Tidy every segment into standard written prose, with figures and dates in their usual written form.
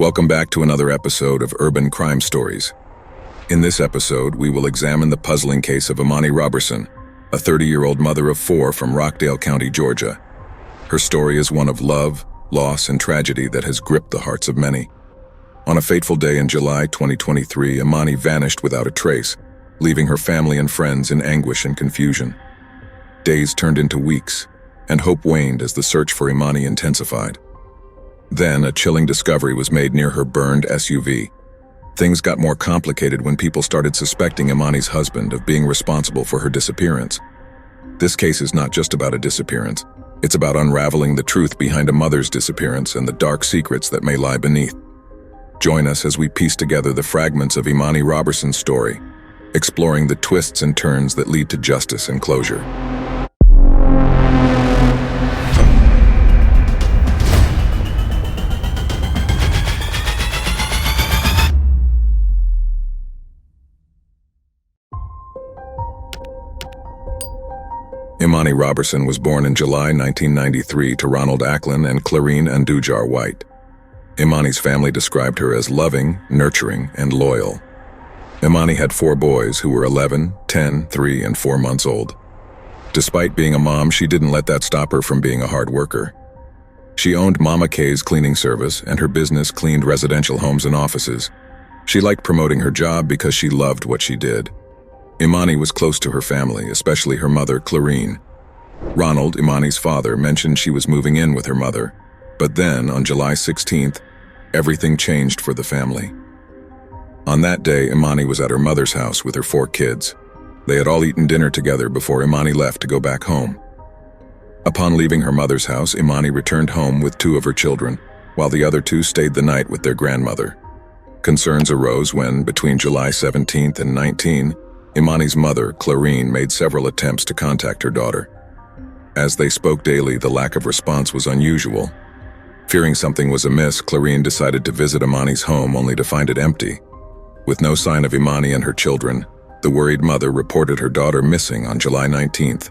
Welcome back to another episode of Urban Crime Stories. In this episode, we will examine the puzzling case of Imani Roberson, a 30-year-old mother of 4 from Rockdale County, Georgia. Her story is one of love, loss, and tragedy that has gripped the hearts of many. On a fateful day in July 2023, Imani vanished without a trace, leaving her family and friends in anguish and confusion. Days turned into weeks, and hope waned as the search for Imani intensified. Then, a chilling discovery was made near her burned SUV. Things got more complicated when people started suspecting Imani's husband of being responsible for her disappearance. This case is not just about a disappearance. It's about unraveling the truth behind a mother's disappearance and the dark secrets that may lie beneath. Join us as we piece together the fragments of Imani Roberson's story, exploring the twists and turns that lead to justice and closure. Imani Roberson was born in July 1993 to Ronald Acklin and Clarine Andujar White. Imani's family described her as loving, nurturing, and loyal. Imani had 4 boys who were 11, 10, 3, and 4 months old. Despite being a mom, she didn't let that stop her from being a hard worker. She owned Mama K's cleaning service, and her business cleaned residential homes and offices. She liked promoting her job because she loved what she did. Imani was close to her family, especially her mother, Clarine. Ronald, Imani's father, mentioned she was moving in with her mother, but then, on July 16th, everything changed for the family. On that day, Imani was at her mother's house with her 4 kids. They had all eaten dinner together before Imani left to go back home. Upon leaving her mother's house, Imani returned home with 2 of her children, while the other 2 stayed the night with their grandmother. Concerns arose when, between July 17th and 19th, Imani's mother, Clarine, made several attempts to contact her daughter. As they spoke daily, the lack of response was unusual. Fearing something was amiss, Clarine decided to visit Imani's home only to find it empty. With no sign of Imani and her children, the worried mother reported her daughter missing on July 19th.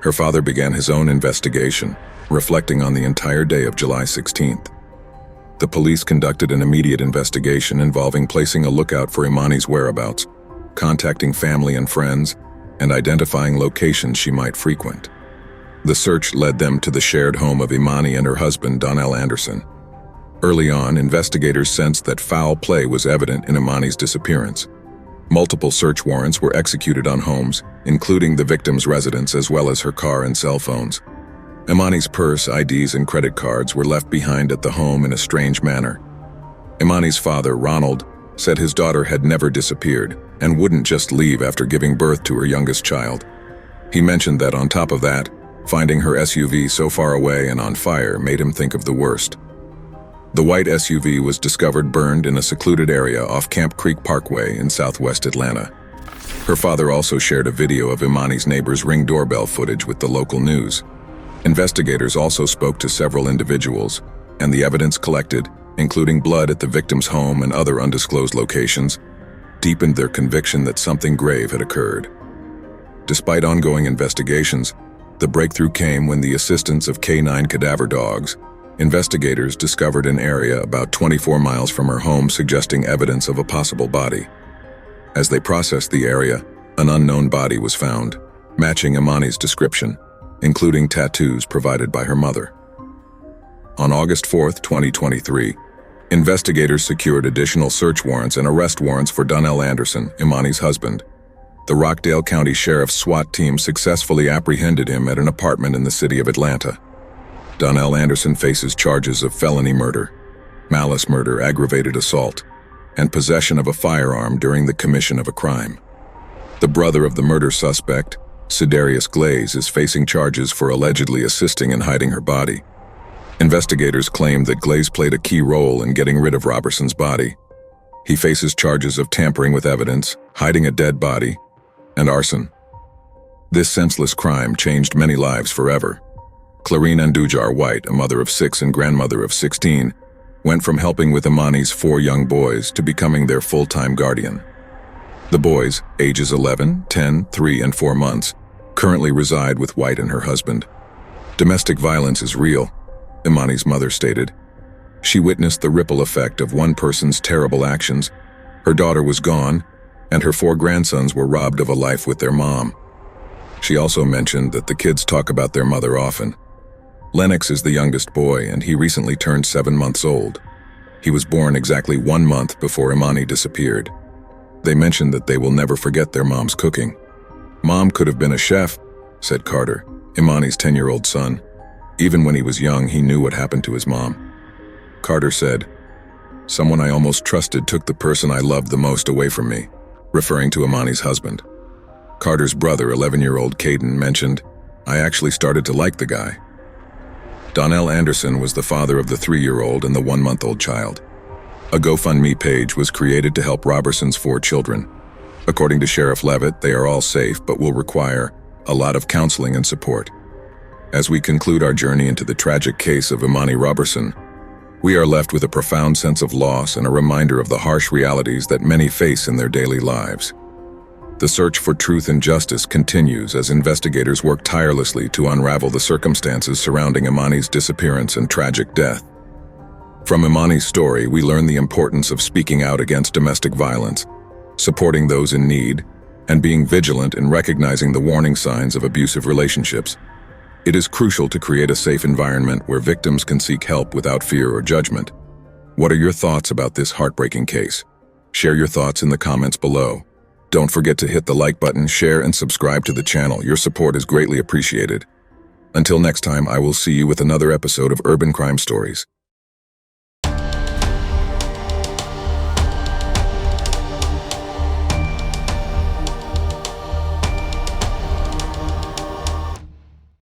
Her father began his own investigation, reflecting on the entire day of July 16th. The police conducted an immediate investigation involving placing a lookout for Imani's whereabouts, contacting family and friends, and identifying locations she might frequent. The search led them to the shared home of Imani and her husband, Donell Anderson. Early on, investigators sensed that foul play was evident in Imani's disappearance. Multiple search warrants were executed on homes, including the victim's residence as well as her car and cell phones. Imani's purse, IDs, and credit cards were left behind at the home in a strange manner. Imani's father, Ronald, said his daughter had never disappeared and wouldn't just leave after giving birth to her youngest child. He mentioned that on top of that, finding her SUV so far away and on fire made him think of the worst. The white SUV was discovered burned in a secluded area off Camp Creek Parkway in southwest Atlanta. Her father also shared a video of Imani's neighbor's Ring doorbell footage with the local news. Investigators also spoke to several individuals, and the evidence collected, including blood at the victim's home and other undisclosed locations, deepened their conviction that something grave had occurred. Despite ongoing investigations, the breakthrough came when the assistance of K9 cadaver dogs, investigators discovered an area about 24 miles from her home suggesting evidence of a possible body. As they processed the area, an unknown body was found, matching Imani's description, including tattoos provided by her mother. On August 4, 2023, investigators secured additional search warrants and arrest warrants for Donell Anderson, Imani's husband. The Rockdale County Sheriff's SWAT team successfully apprehended him at an apartment in the city of Atlanta. Donell Anderson faces charges of felony murder, malice murder, aggravated assault, and possession of a firearm during the commission of a crime. The brother of the murder suspect, Cedarius Glaze, is facing charges for allegedly assisting in hiding her body. Investigators claim that Glaze played a key role in getting rid of Roberson's body. He faces charges of tampering with evidence, hiding a dead body, and arson. This senseless crime changed many lives forever. Clarine Andujar White, a mother of 6 and grandmother of 16, went from helping with Imani's 4 young boys to becoming their full-time guardian. The boys, ages 11, 10, 3, and 4 months, currently reside with White and her husband. Domestic violence is real, Imani's mother stated. She witnessed the ripple effect of one person's terrible actions. Her daughter was gone, and her 4 grandsons were robbed of a life with their mom. She also mentioned that the kids talk about their mother often. Lennox is the youngest boy, and he recently turned 7 months old. He was born exactly 1 month before Imani disappeared. They mentioned that they will never forget their mom's cooking. "Mom could have been a chef," said Carter, Imani's 10-year-old son. Even when he was young, he knew what happened to his mom. Carter said, "Someone I almost trusted took the person I loved the most away from me," referring to Imani's husband. Carter's brother, 11-year-old Caden, mentioned, "I actually started to like the guy." Donell Anderson was the father of the 3-year-old and the 1-month-old child. A GoFundMe page was created to help Roberson's 4 children. According to Sheriff Levitt, they are all safe but will require a lot of counseling and support. As we conclude our journey into the tragic case of Imani Roberson, we are left with a profound sense of loss and a reminder of the harsh realities that many face in their daily lives. The search for truth and justice continues as investigators work tirelessly to unravel the circumstances surrounding Imani's disappearance and tragic death. From Imani's story, we learn the importance of speaking out against domestic violence, supporting those in need, and being vigilant in recognizing the warning signs of abusive relationships. It is crucial to create a safe environment where victims can seek help without fear or judgment. What are your thoughts about this heartbreaking case? Share your thoughts in the comments below. Don't forget to hit the like button, share, and subscribe to the channel. Your support is greatly appreciated. Until next time, I will see you with another episode of Urban Crime Stories.